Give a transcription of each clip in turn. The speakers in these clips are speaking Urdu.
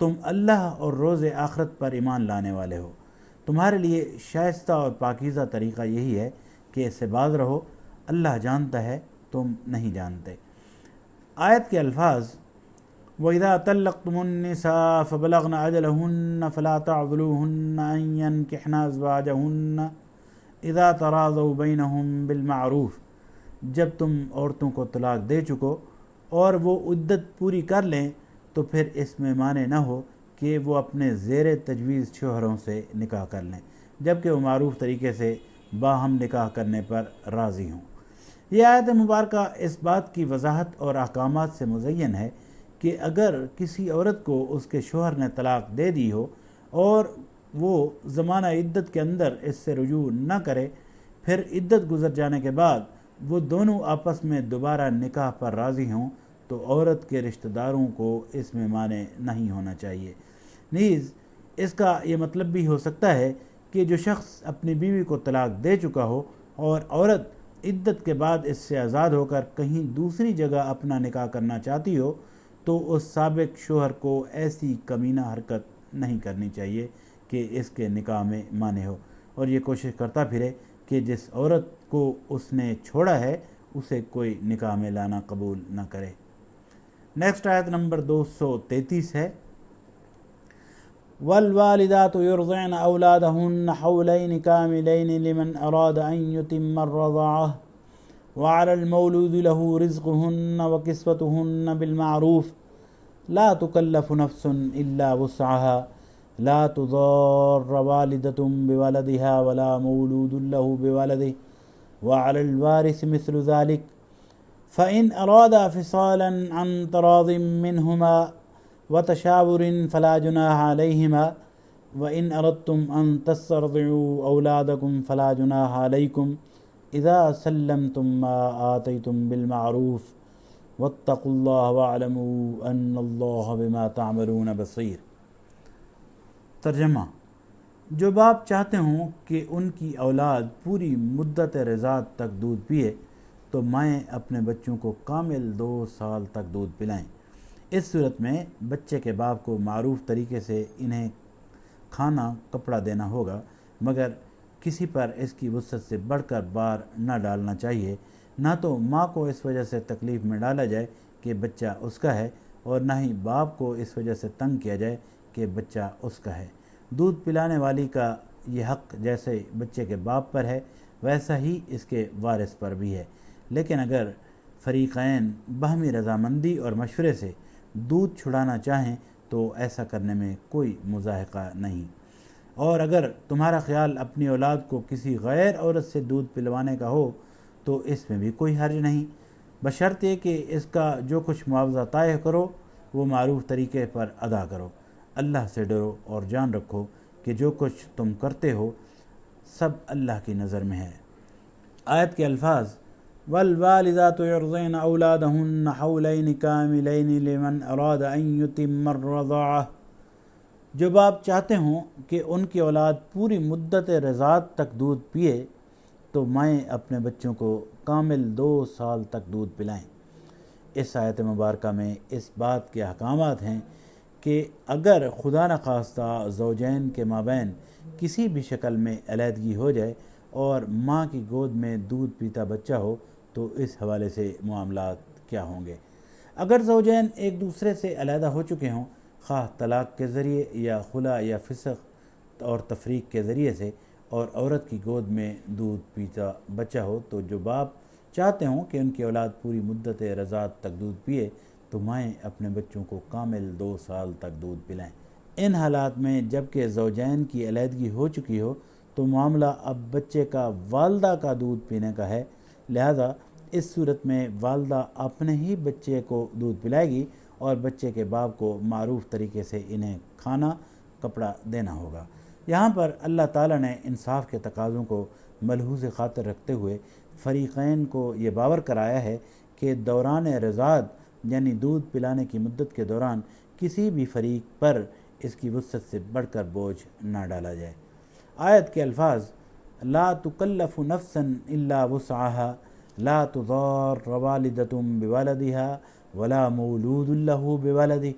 تم اللہ اور روز آخرت پر ایمان لانے والے ہو، تمہارے لیے شائستہ اور پاکیزہ طریقہ یہی ہے کہ اس سے باز رہو، اللہ جانتا ہے تم نہیں جانتے۔ آیت کے الفاظ وَإِذَا طَلَّقْتُمُ النِّسَاءَ فَبَلَغْنَ أَجَلَهُنَّ فَلَا تَعْضُلُوهُنَّ أَن يَنكِحْنَ أَزْوَاجَهُنَّ إِذَا تَرَاضَوْا بَيْنَهُم بِالْمَعْرُوفِ، جب تم عورتوں کو طلاق دے چکو اور وہ عدت پوری کر لیں تو پھر اس میں مانع نہ ہو کہ وہ اپنے زیر تجویز شوہروں سے نکاح کر لیں، جبکہ وہ معروف طریقے سے باہم نکاح کرنے پر راضی ہوں۔ یہ آیت مبارکہ اس بات کی وضاحت اور احکامات سے مزین ہے کہ اگر کسی عورت کو اس کے شوہر نے طلاق دے دی ہو اور وہ زمانہ عدت کے اندر اس سے رجوع نہ کرے، پھر عدت گزر جانے کے بعد وہ دونوں آپس میں دوبارہ نکاح پر راضی ہوں تو عورت کے رشتہ داروں کو اس میں مانع نہیں ہونا چاہیے۔ نیز اس کا یہ مطلب بھی ہو سکتا ہے کہ جو شخص اپنی بیوی کو طلاق دے چکا ہو اور عورت عدت کے بعد اس سے آزاد ہو کر کہیں دوسری جگہ اپنا نکاح کرنا چاہتی ہو تو اس سابق شوہر کو ایسی کمینہ حرکت نہیں کرنی چاہیے کہ اس کے نکاح میں مانع ہو، اور یہ کوشش کرتا پھرے کہ جس عورت کو اس نے چھوڑا ہے اسے کوئی نکاح میں لانا قبول نہ کرے۔ نیکسٹ آیت نمبر 233 ہے وَالْوَالِدَاتُ يُرْضِعْنَ أَوْلَادَهُنَّ حَوْلَيْنِ كَامِلَيْنِ لِمَنْ أَرَادَ أَنْ يُتِمَّ الرَّضَاعَةَ وَعَلَى الْمَوْلُودِ لَهُ رِزْقُهُنَّ وَكِسْوَتُهُنَّ بِالْمَعْرُوفِ لَا تُكَلَّفُ نَفْسٌ إِلَّا وُسْعَهَا لَا تُضَارَّ وَالِدَةٌ بِوَلَدِهَا وَلَا مَوْلُودٌ لَهُ بِوَلَدِهِ وَعَلَى الْوَارِثِ مِثْلُ ذَلِكَ فَإِنْ أَرَادَا فِصَالًا عَنْ تَرَاضٍ مِّنْهُمَا وَتَشَاوُرٍ فَلَا جُنَاحَ عَلَيْهِمَا وَإِنْ أَرَدْتُمْ أَنْ تَسْتَرْضِعُوا أَوْلَادَكُمْ فَلَا جُنَاحَ عَلَيْكُمْ إِذَا سَلَّمْتُمْ مَا آتَيْتُمْ بِالْمَعْرُوفِ وَاتَّقُوا اللَّهَ وَاعْلَمُوا أَنَّ اللَّهَ بِمَا تَعْمَلُونَ بَصِيرٌ۔ ترجمہ: جو باپ چاہتے ہوں کہ ان کی اولاد پوری مدت رضاعت تک دودھ پیے تو مائیں اپنے بچوں کو کامل 2 سال تک دودھ پلائیں۔ اس صورت میں بچے کے باپ کو معروف طریقے سے انہیں کھانا کپڑا دینا ہوگا، مگر کسی پر اس کی وسعت سے بڑھ کر بار نہ ڈالنا چاہیے۔ نہ تو ماں کو اس وجہ سے تکلیف میں ڈالا جائے کہ بچہ اس کا ہے، اور نہ ہی باپ کو اس وجہ سے تنگ کیا جائے کہ بچہ اس کا ہے۔ دودھ پلانے والی کا یہ حق جیسے بچے کے باپ پر ہے ویسا ہی اس کے وارث پر بھی ہے، لیکن اگر فریقین باہمی رضامندی اور مشورے سے دودھ چھڑانا چاہیں تو ایسا کرنے میں کوئی مضاحکہ نہیں، اور اگر تمہارا خیال اپنی اولاد کو کسی غیر عورت سے دودھ پلوانے کا ہو تو اس میں بھی کوئی حرج نہیں، بشرطے کہ اس کا جو کچھ معاوضہ طے کرو وہ معروف طریقے پر ادا کرو۔ اللہ سے ڈرو اور جان رکھو کہ جو کچھ تم کرتے ہو سب اللہ کی نظر میں ہے۔ آیت کے الفاظ وَالْوَالِدَاتُ يُرْضِعْنَ أَوْلَادَهُنَّ حَوْلَيْنِ كَامِلَيْنِ لِمَنْ أَرَادَ أَنْ يُتِمَّ الرَّضَاعَةَ، جو باپ چاہتے ہوں کہ ان کی اولاد پوری مدت رضاعت تک دودھ پیے تو مائیں اپنے بچوں کو کامل 2 سال تک دودھ پلائیں۔ اس آیت مبارکہ میں اس بات کے احکامات ہیں کہ اگر خدا نخواستہ زوجین کے مابین کسی بھی شکل میں علیحدگی ہو جائے اور ماں کی گود میں دودھ پیتا بچہ ہو تو اس حوالے سے معاملات کیا ہوں گے۔ اگر زوجین ایک دوسرے سے علیحدہ ہو چکے ہوں، خواہ طلاق کے ذریعے یا خلا یا فسخ اور تفریق کے ذریعے سے، اور عورت کی گود میں دودھ پیتا بچہ ہو، تو جو باپ چاہتے ہوں کہ ان کی اولاد پوری مدت رضاعت تک دودھ پیے تو مائیں اپنے بچوں کو کامل 2 سال تک دودھ پلائیں۔ ان حالات میں جب کہ زوجین کی علیحدگی ہو چکی ہو تو معاملہ اب بچے کا والدہ کا دودھ پینے کا ہے، لہذا اس صورت میں والدہ اپنے ہی بچے کو دودھ پلائے گی اور بچے کے باپ کو معروف طریقے سے انہیں کھانا کپڑا دینا ہوگا۔ یہاں پر اللہ تعالیٰ نے انصاف کے تقاضوں کو ملحوظ خاطر رکھتے ہوئے فریقین کو یہ باور کرایا ہے کہ دوران رضاعت یعنی دودھ پلانے کی مدت کے دوران کسی بھی فریق پر اس کی وسعت سے بڑھ کر بوجھ نہ ڈالا جائے۔ آیت کے الفاظ لا تکلف نفسا الا وسعها لا تضار والدة بولدها ولا مولود له بولده،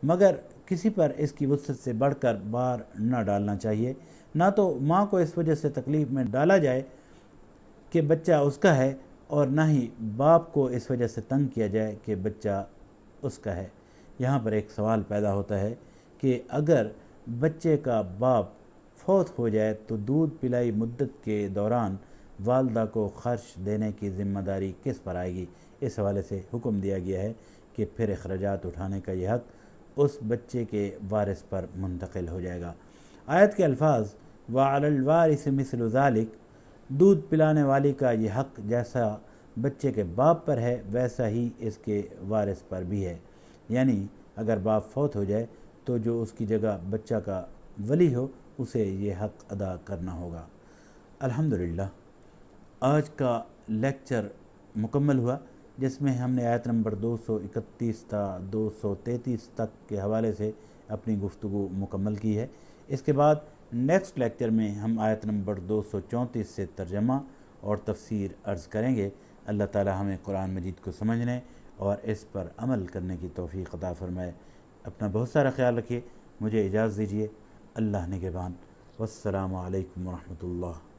مگر کسی پر اس کی وسعت سے بڑھ کر بار نہ ڈالنا چاہیے، نہ تو ماں کو اس وجہ سے تکلیف میں ڈالا جائے کہ بچہ اس کا ہے، اور نہ ہی باپ کو اس وجہ سے تنگ کیا جائے کہ بچہ اس کا ہے۔ یہاں پر ایک سوال پیدا ہوتا ہے کہ اگر بچے کا باپ فوت ہو جائے تو دودھ پلائی مدت کے دوران والدہ کو خرچ دینے کی ذمہ داری کس پر آئے گی؟ اس حوالے سے حکم دیا گیا ہے کہ پھر اخراجات اٹھانے کا یہ حق اس بچے کے وارث پر منتقل ہو جائے گا۔ آیت کے الفاظ وَعَلَى الْوَارِثِ مِثْلُ ذَلِكَ، دودھ پلانے والی کا یہ حق جیسا بچے کے باپ پر ہے ویسا ہی اس کے وارث پر بھی ہے، یعنی اگر باپ فوت ہو جائے تو جو اس کی جگہ بچہ کا ولی ہو اسے یہ حق ادا کرنا ہوگا۔ الحمدللہ آج کا لیکچر مکمل ہوا، جس میں ہم نے آیت نمبر 231 تا 233 تک کے حوالے سے اپنی گفتگو مکمل کی ہے۔ اس کے بعد نیکسٹ لیکچر میں ہم آیت نمبر 234 سے ترجمہ اور تفسیر عرض کریں گے۔ اللہ تعالی ہمیں قرآن مجید کو سمجھنے اور اس پر عمل کرنے کی توفیق عطا فرمائے۔ اپنا بہت سارا خیال رکھیے، مجھے اجازت دیجیے، اللہ نگہبان، والسلام علیکم ورحمۃ اللہ۔